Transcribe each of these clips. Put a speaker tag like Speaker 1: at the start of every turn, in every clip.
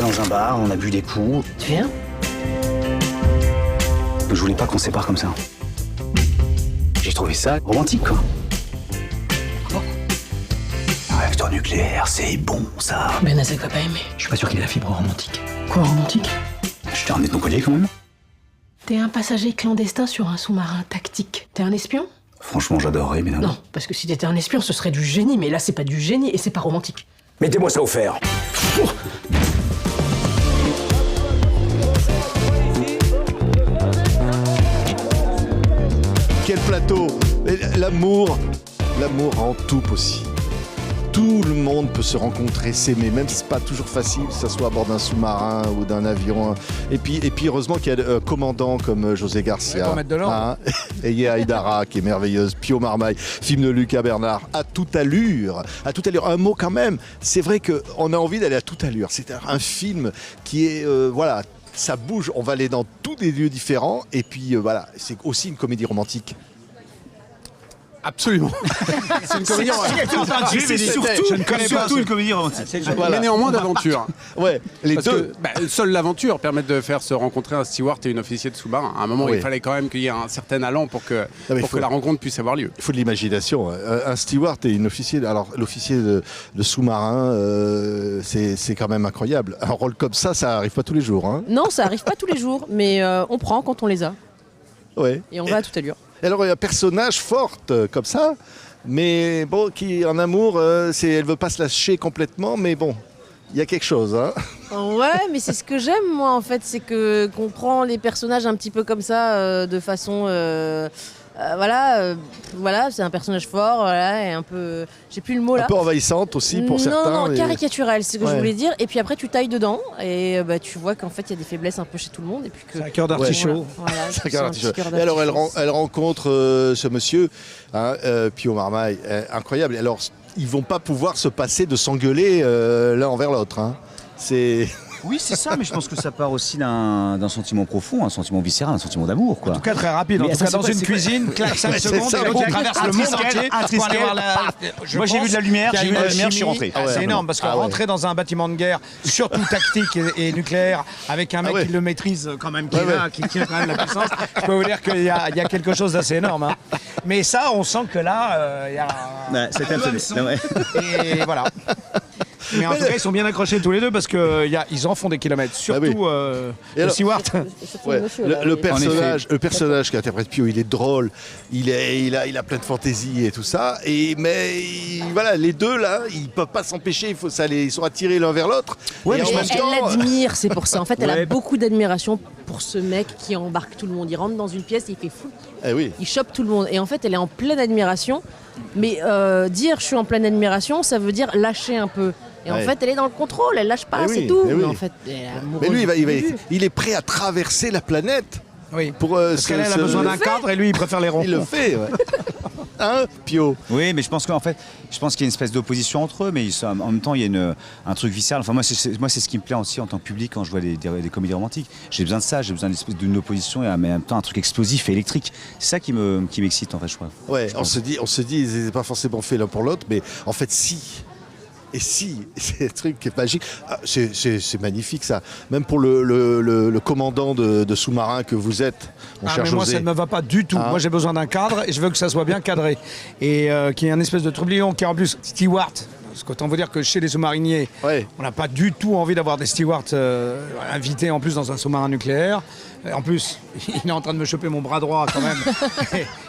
Speaker 1: rentré dans un bar, on a bu des coups.
Speaker 2: Tu viens?
Speaker 1: Je voulais pas qu'on se sépare comme ça. J'ai trouvé ça romantique, quoi. Un réacteur nucléaire, c'est bon, ça.
Speaker 2: Benazek va pas aimer.
Speaker 1: Je suis pas sûr qu'il ait la fibre romantique.
Speaker 2: Quoi, romantique?
Speaker 1: Je t'ai ramené ton collier, quand même.
Speaker 2: T'es un passager clandestin sur un sous-marin tactique. T'es un espion?
Speaker 1: Franchement, j'adorerais, mais non.
Speaker 2: Non, parce que si t'étais un espion, ce serait du génie, mais là, c'est pas du génie et c'est pas romantique.
Speaker 1: Mettez-moi ça au fer.
Speaker 3: Quel plateau! L'amour rend tout possible. Tout le monde peut se rencontrer, s'aimer, même si c'est pas toujours facile, que ce soit à bord d'un sous-marin ou d'un avion. Et puis heureusement qu'il y a un commandant comme José Garcia.
Speaker 4: Pour mettre de l'ordre.
Speaker 3: Hein, et il y a Aïdara qui est merveilleuse, Pio Marmaille, film de Lucas Bernard, à toute allure. À toute allure. Un mot quand même, c'est vrai qu'on a envie d'aller à toute allure. C'est un film qui est, voilà, ça bouge, on va aller dans tous des lieux différents. Et puis voilà, c'est aussi une comédie romantique.
Speaker 4: Absolument. C'est une comédie romantique.
Speaker 5: C'est
Speaker 4: Je ne connais pas.
Speaker 5: une comédie romantique.
Speaker 3: Voilà.
Speaker 4: Mais néanmoins d'aventure.
Speaker 3: Ouais, les
Speaker 4: Parce
Speaker 3: deux.
Speaker 4: que seule l'aventure permet de faire se rencontrer un steward et une officier de sous-marin. À un moment,
Speaker 3: Oui.
Speaker 4: il fallait quand même qu'il y ait un certain allant pour que la rencontre puisse avoir lieu.
Speaker 3: Il faut de l'imagination. Un steward et une officier. Alors, l'officier de sous-marin, c'est quand même incroyable. Un rôle comme ça arrive pas tous les jours. Hein.
Speaker 6: Non, ça arrive pas tous les jours, mais on prend quand on les a.
Speaker 3: Ouais.
Speaker 6: Et on va à toute allure.
Speaker 3: Et alors, il y a un personnage forte comme ça, mais bon, qui en amour, elle veut pas se lâcher complètement, mais bon, il y a quelque chose. Hein.
Speaker 6: Ouais, mais c'est ce que j'aime, moi, en fait, c'est qu'on prend les personnages un petit peu comme ça, de façon... voilà, c'est un personnage fort, voilà, et un peu... J'ai plus le mot là.
Speaker 3: Un peu envahissante aussi pour certains.
Speaker 6: Non,
Speaker 3: mais-
Speaker 6: caricaturel, c'est ce que je
Speaker 3: Ouais.
Speaker 6: voulais dire. Et puis après, tu tailles dedans, et tu vois qu'en fait, il y a des faiblesses un peu chez tout le monde. Et puis que...
Speaker 4: C'est un cœur d'artichaut.
Speaker 6: Voilà,
Speaker 3: C'est un
Speaker 6: tu
Speaker 3: cœur
Speaker 6: sens un
Speaker 3: d'artichaut.
Speaker 6: petit cœur
Speaker 3: Et alors,
Speaker 6: d'artichaut.
Speaker 3: elle rencontre ce monsieur, hein, Pio Marmaille, incroyable. Alors, ils vont pas pouvoir se passer de s'engueuler l'un envers l'autre. Hein. C'est...
Speaker 5: Oui, c'est ça, mais je pense que ça part aussi d'un sentiment profond, un sentiment viscéral, un sentiment d'amour, quoi.
Speaker 4: En tout cas, très rapide. En
Speaker 5: Mais
Speaker 4: tout cas,
Speaker 5: attends,
Speaker 4: dans
Speaker 5: c'est
Speaker 4: une
Speaker 5: quoi,
Speaker 4: cuisine, claque 5
Speaker 3: Ouais,
Speaker 4: secondes,
Speaker 3: c'est ça,
Speaker 4: et l'autre
Speaker 3: bon.
Speaker 4: traverse
Speaker 5: Un
Speaker 4: le monde
Speaker 5: triskel,
Speaker 4: entier
Speaker 5: un
Speaker 4: pour aller voir
Speaker 5: triskel.
Speaker 4: la...
Speaker 5: Moi, j'ai vu de la lumière, j'ai vu de la lumière, je suis rentré.
Speaker 3: Ah ouais.
Speaker 4: C'est énorme parce que
Speaker 3: Ah ouais.
Speaker 4: rentrer dans un bâtiment de guerre, surtout tactique et nucléaire, avec un mec
Speaker 3: Ah ouais.
Speaker 4: qui le maîtrise quand même, qui
Speaker 3: Ouais,
Speaker 4: est là, qui tient quand même la puissance, je peux vous dire qu'il y a quelque chose d'assez énorme. Hein. Mais ça, on sent que là, il y a...
Speaker 5: Ouais, c'était
Speaker 4: un
Speaker 5: absolu.
Speaker 4: hameçon.
Speaker 5: Ouais.
Speaker 4: Et voilà. Mais en tout cas, ils sont bien accrochés tous les deux parce qu'ils en font des kilomètres. Surtout
Speaker 3: Et
Speaker 4: le
Speaker 3: alors-
Speaker 4: Stewart.
Speaker 3: Ouais,
Speaker 6: monsieur, là,
Speaker 3: le
Speaker 6: oui.
Speaker 3: personnage qui interprète Pio, il est drôle, il a plein de fantaisie et tout ça. Voilà, les deux là, ils peuvent pas s'empêcher. Ils sont attirés l'un vers l'autre.
Speaker 4: Ouais,
Speaker 3: et
Speaker 4: mais
Speaker 3: en
Speaker 4: je
Speaker 3: même
Speaker 4: pense
Speaker 6: Elle
Speaker 3: temps,
Speaker 6: l'admire, c'est pour ça. En fait, elle
Speaker 5: Ouais.
Speaker 6: a beaucoup d'admiration pour ce mec qui embarque tout le monde. Il rentre dans une pièce, il fait fou.
Speaker 3: eh oui.
Speaker 6: Il chope tout le monde. Et en fait, elle est en pleine admiration. Mais dire je suis en pleine admiration, ça veut dire lâcher un peu. Et en
Speaker 3: Ouais.
Speaker 6: fait, elle est dans le contrôle, elle lâche pas,
Speaker 3: Eh
Speaker 6: c'est
Speaker 3: oui,
Speaker 6: tout.
Speaker 3: eh
Speaker 6: Mais
Speaker 3: oui.
Speaker 6: en fait, elle est amoureuse
Speaker 3: Mais lui,
Speaker 6: du début.
Speaker 3: il est prêt à traverser la planète
Speaker 4: Oui.
Speaker 3: pour.
Speaker 4: Parce qu'elle elle a besoin d'un cadre et lui, il préfère les ronds.
Speaker 3: Il le fait, ouais. Hein, Pio?
Speaker 5: Oui, mais je pense qu'il y a une espèce d'opposition entre eux, mais en même temps, il y a un truc viscéral. Enfin, moi, c'est ce qui me plaît aussi en tant que public quand je vois des comédies romantiques. J'ai besoin de ça, j'ai besoin d'une opposition, mais en même temps, un truc explosif et électrique. C'est ça qui m'excite, en fait, je crois.
Speaker 3: Ouais,
Speaker 5: Je
Speaker 3: on
Speaker 5: pense.
Speaker 3: se dit, ils n'étaient pas forcément faits l'un pour l'autre, mais en fait, si. Et si, c'est un truc qui est magique. Ah, c'est magnifique ça. Même pour le commandant de sous-marin que vous êtes, mon cher
Speaker 4: mais moi,
Speaker 3: José.
Speaker 4: ça ne me va pas du tout.
Speaker 3: Hein
Speaker 4: Moi, j'ai besoin d'un cadre et je veux que ça soit bien cadré. Et qu'il y ait un espèce de troublion qui est en plus steward. Parce qu'autant vous dire que chez les sous-mariniers,
Speaker 3: Ouais.
Speaker 4: on n'a pas du tout envie d'avoir des stewards invités en plus dans un sous-marin nucléaire. Et en plus, il est en train de me choper mon bras droit quand même.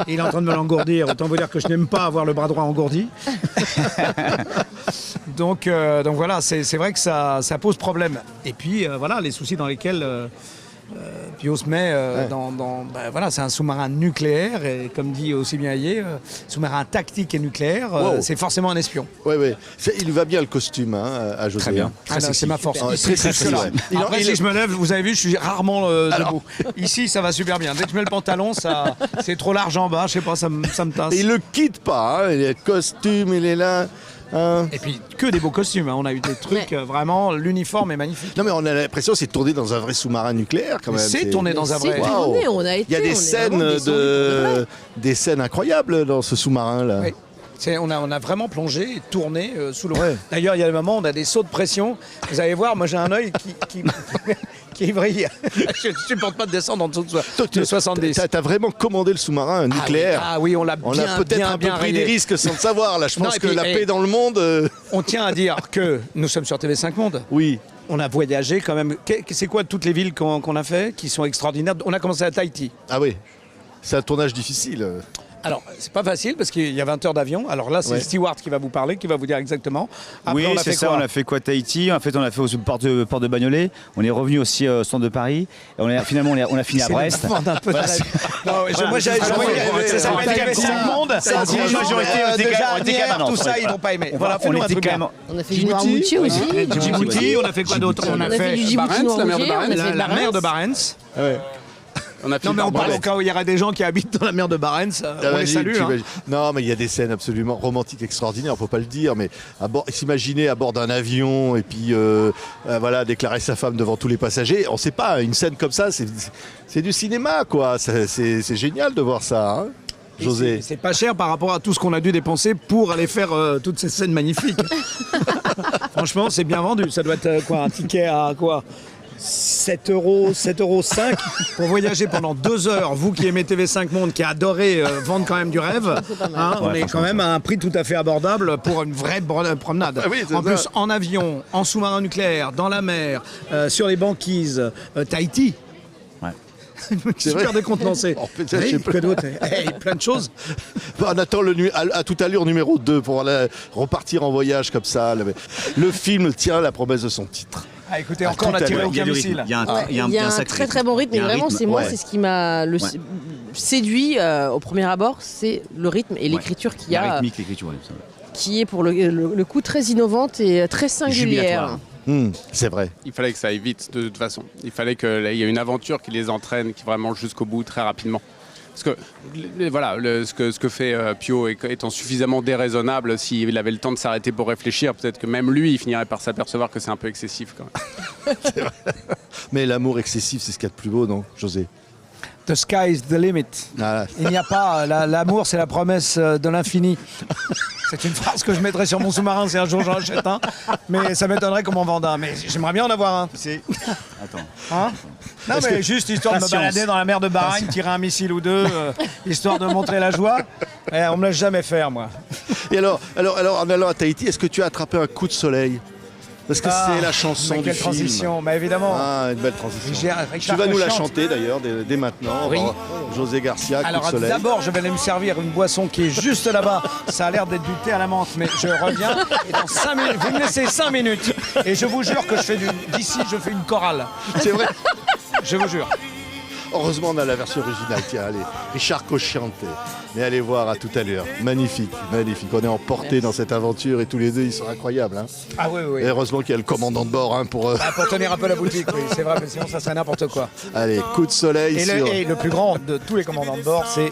Speaker 4: Et il est en train de me l'engourdir. Autant vous dire que je n'aime pas avoir le bras droit engourdi. Donc voilà, c'est vrai que ça pose problème. Et puis voilà, les soucis dans lesquels Pio se met voilà, c'est un sous-marin nucléaire et comme dit aussi bien Hayé, sous-marin tactique et nucléaire,
Speaker 3: Wow.
Speaker 4: c'est forcément un espion.
Speaker 3: Ouais. Il lui va bien le costume hein, à José.
Speaker 5: Très bien.
Speaker 3: hein.
Speaker 4: Ah non, c'est ma force.
Speaker 3: Ah,
Speaker 4: Ici,
Speaker 3: très
Speaker 4: c'est
Speaker 3: sexy,
Speaker 4: que là.
Speaker 3: ouais.
Speaker 4: Après, si je me lève, vous avez vu, je suis rarement debout. Ici, ça va super bien. Dès que je mets le pantalon, c'est trop large en bas. Je sais pas, ça me tasse.
Speaker 3: Et il le quitte pas. Hein. Il a le costume, il est là. hein.
Speaker 4: Et puis, que des beaux costumes. Hein. On a eu des trucs, vraiment, l'uniforme est magnifique.
Speaker 3: Non mais on a l'impression que c'est tourné dans un vrai sous-marin nucléaire quand même.
Speaker 4: C'est tourné dans un
Speaker 6: C'est
Speaker 4: vrai...
Speaker 3: Wow.
Speaker 6: tourné, on a été.
Speaker 3: Il y a
Speaker 6: on
Speaker 3: des
Speaker 6: est
Speaker 3: scènes
Speaker 6: vraiment descendu pour de vrai.
Speaker 3: des scènes incroyables dans ce sous-marin là.
Speaker 4: Oui. On a vraiment plongé et tourné sous l'eau.
Speaker 3: Ouais.
Speaker 4: D'ailleurs, il y a des moments où on a des sauts de pression. Vous allez voir, moi j'ai un œil qui vrille. Je ne supporte pas de descendre en dessous de 70.
Speaker 3: T'as vraiment commandé le sous-marin nucléaire.
Speaker 4: Ah oui, on l'a
Speaker 3: On
Speaker 4: bien,
Speaker 3: a peut-être
Speaker 4: bien,
Speaker 3: un peu
Speaker 4: bien
Speaker 3: pris des
Speaker 4: rayé.
Speaker 3: risques sans le savoir. Là, je
Speaker 4: Non,
Speaker 3: pense
Speaker 4: et
Speaker 3: que
Speaker 4: puis,
Speaker 3: la paix dans le monde.
Speaker 4: On tient à dire que nous sommes sur TV5 Monde.
Speaker 3: Oui.
Speaker 4: On a voyagé quand même. C'est quoi toutes les villes qu'on a fait qui sont extraordinaires? On a commencé à Tahiti.
Speaker 3: Ah oui. C'est un tournage difficile.
Speaker 4: Alors, c'est pas facile parce qu'il y a 20 heures d'avion. Alors là, c'est
Speaker 3: Ouais.
Speaker 4: Stewart qui va vous parler, qui va vous dire exactement. Après,
Speaker 5: Oui,
Speaker 4: on a
Speaker 5: c'est
Speaker 4: fait
Speaker 5: ça,
Speaker 4: quoi?
Speaker 5: on a fait quoi Tahiti, en fait on a fait au port de Bagnolet, on est revenu aussi au centre de Paris, et finalement on a fini à
Speaker 4: C'est
Speaker 5: Brest.
Speaker 4: le monde un peu de la- Non, moi, j'ai
Speaker 5: ça
Speaker 4: s'appelle TV5 Monde.
Speaker 5: Ça dit
Speaker 4: C'est
Speaker 5: majorité
Speaker 4: déjà
Speaker 5: on était quand même
Speaker 4: Annières, tout ça,
Speaker 5: ouais.
Speaker 4: ils n'ont pas aimé.
Speaker 5: On
Speaker 4: Voilà,
Speaker 5: on
Speaker 4: fais-nous un
Speaker 5: était
Speaker 4: truc
Speaker 5: quand
Speaker 4: bien.
Speaker 5: même.
Speaker 6: On a fait du Noirmoutier aussi.
Speaker 4: Djibouti, on a fait quoi d'autre?
Speaker 6: On a fait du Djibouti
Speaker 7: Barents, la mer de
Speaker 6: Noirmoutier, on a
Speaker 7: Barents.
Speaker 6: fait de
Speaker 4: la mer de Barents.
Speaker 7: On a fait
Speaker 4: Non, mais on
Speaker 7: par
Speaker 4: parle au
Speaker 7: Brest.
Speaker 4: cas où il y aurait des gens qui habitent dans la mer de Barents. On les salue. hein.
Speaker 3: Non, mais il y a des scènes absolument romantiques, extraordinaires, faut pas le dire, mais s'imaginer à bord d'un avion et puis voilà, déclarer sa femme devant tous les passagers, on sait pas, une scène comme ça, c'est du cinéma, quoi. C'est génial de voir ça, hein,
Speaker 4: Et
Speaker 3: José.
Speaker 4: c'est pas cher par rapport à tout ce qu'on a dû dépenser pour aller faire toutes ces scènes magnifiques. Franchement, c'est bien vendu. Ça doit être quoi, un ticket à quoi 7 euros, 7,5 € pour voyager pendant 2 heures. Vous qui aimez TV5 Monde, qui adorez vendre quand même du rêve, hein, on est quand même à un prix tout à fait abordable pour une vraie promenade.
Speaker 3: Ah oui, c'est
Speaker 4: en
Speaker 3: ça.
Speaker 4: plus, en avion, en sous-marin nucléaire, dans la mer, sur les banquises, Tahiti.
Speaker 5: Ouais.
Speaker 4: Super
Speaker 3: vrai.
Speaker 4: décontenancé.
Speaker 3: Oh, putain, je sais
Speaker 4: Que d'autre plein de choses.
Speaker 3: On attend à toute allure numéro 2 pour repartir en voyage comme ça. Le film tient la promesse de son titre.
Speaker 4: Ah, écoutez,
Speaker 3: À
Speaker 4: encore on a
Speaker 3: tout à
Speaker 4: tiré
Speaker 3: l'heure.
Speaker 4: aucun missile.
Speaker 5: Il y a un
Speaker 6: un
Speaker 5: sacré
Speaker 6: très bon rythme,
Speaker 5: il y
Speaker 6: et
Speaker 5: a un
Speaker 6: vraiment,
Speaker 5: rythme.
Speaker 6: c'est moi,
Speaker 3: Ouais.
Speaker 6: c'est ce qui m'a séduit au premier abord, c'est le rythme et l'écriture qu'il y
Speaker 5: La
Speaker 6: a,
Speaker 5: rythmique, l'écriture, ouais, ça.
Speaker 6: qui est pour le coup très innovante et très singulière.
Speaker 5: Jubilatoire.
Speaker 3: C'est vrai.
Speaker 7: Il fallait que ça aille vite de toute façon. Il fallait qu'il y ait une aventure qui les entraîne, qui vraiment jusqu'au bout très rapidement. Parce que voilà, ce que fait Pio étant suffisamment déraisonnable, s'il avait le temps de s'arrêter pour réfléchir, peut-être que même lui, il finirait par s'apercevoir que c'est un peu excessif quand même.
Speaker 3: Mais l'amour excessif, c'est ce qu'il y a de plus beau, non, José?
Speaker 4: The sky is the limit.
Speaker 3: Ah,
Speaker 4: Il n'y a pas. L'amour, c'est la promesse de l'infini. C'est une phrase que je mettrais sur mon sous-marin si un jour j'en achète un. Mais ça m'étonnerait qu'on m'en vende un. Mais j'aimerais bien en avoir un.
Speaker 5: Attends.
Speaker 4: Hein non, mais juste histoire de me
Speaker 5: Patience.
Speaker 4: balader dans la mer de Bahreïn, tirer un missile ou deux, histoire de montrer la joie. On me laisse jamais faire, moi.
Speaker 3: Et alors, en allant à Tahiti, est-ce que tu as attrapé un coup de soleil? Parce que c'est la chanson
Speaker 4: mais
Speaker 3: du
Speaker 4: quelle
Speaker 3: film.
Speaker 4: transition. Mais évidemment.
Speaker 3: Ah, une belle transition. Tu
Speaker 4: Richard
Speaker 3: vas nous la
Speaker 4: chante.
Speaker 3: chanter d'ailleurs dès maintenant.
Speaker 4: Oui.
Speaker 3: José Garcia,
Speaker 4: Alors
Speaker 3: coup de soleil.
Speaker 4: d'abord, je vais aller me servir une boisson qui est juste là-bas. Ça a l'air d'être du thé à la menthe, mais je reviens. Et dans 5 minutes, vous me laissez 5 minutes. Et je vous jure que d'ici, je fais une chorale.
Speaker 3: C'est vrai.
Speaker 4: Je vous jure.
Speaker 3: Heureusement, on a la version originale. Tiens, allez, Richard Cosciante. Mais allez voir à tout à l'heure. Magnifique, magnifique. On est emportés dans cette aventure et tous les deux, ils sont incroyables. Hein.
Speaker 4: Ah oui, oui.
Speaker 3: Et heureusement qu'il y a le commandant de bord pour.
Speaker 4: Pour tenir un peu la boutique, oui, c'est vrai, mais sinon ça serait n'importe quoi.
Speaker 3: Allez, coup de soleil
Speaker 4: Et
Speaker 3: sur.
Speaker 4: le plus grand de tous les commandants de bord, c'est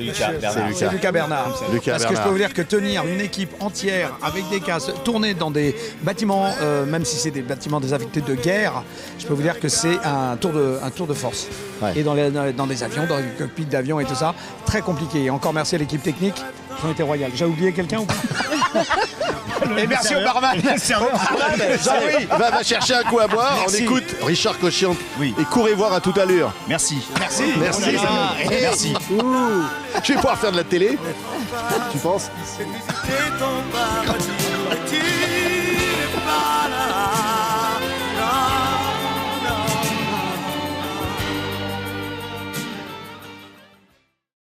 Speaker 5: Lucas Bernard.
Speaker 3: C'est
Speaker 4: Lucas Bernard.
Speaker 3: Lucas
Speaker 4: Parce que je
Speaker 3: Bernard.
Speaker 4: peux vous dire que tenir une équipe entière avec des casques, tourner dans des bâtiments, même si c'est des bâtiments désaffectés de guerre, je peux vous dire que c'est un tour de force.
Speaker 3: Ouais.
Speaker 4: Et dans des avions, dans les cockpits d'avions et tout ça, très compliqué. Et encore merci à l'équipe technique, qui ont été royales. J'ai oublié quelqu'un ou pas? Et merci au barman.
Speaker 3: Jean-Louis, va chercher un coup à boire.
Speaker 5: Merci.
Speaker 3: On écoute Richard Cosciante.
Speaker 5: Oui.
Speaker 3: Et courez voir à tout à l'heure.
Speaker 5: Merci.
Speaker 4: Merci.
Speaker 3: Merci.
Speaker 5: Merci.
Speaker 3: Je vais pouvoir faire de la télé. Tu penses?
Speaker 8: Visiter ton paradis.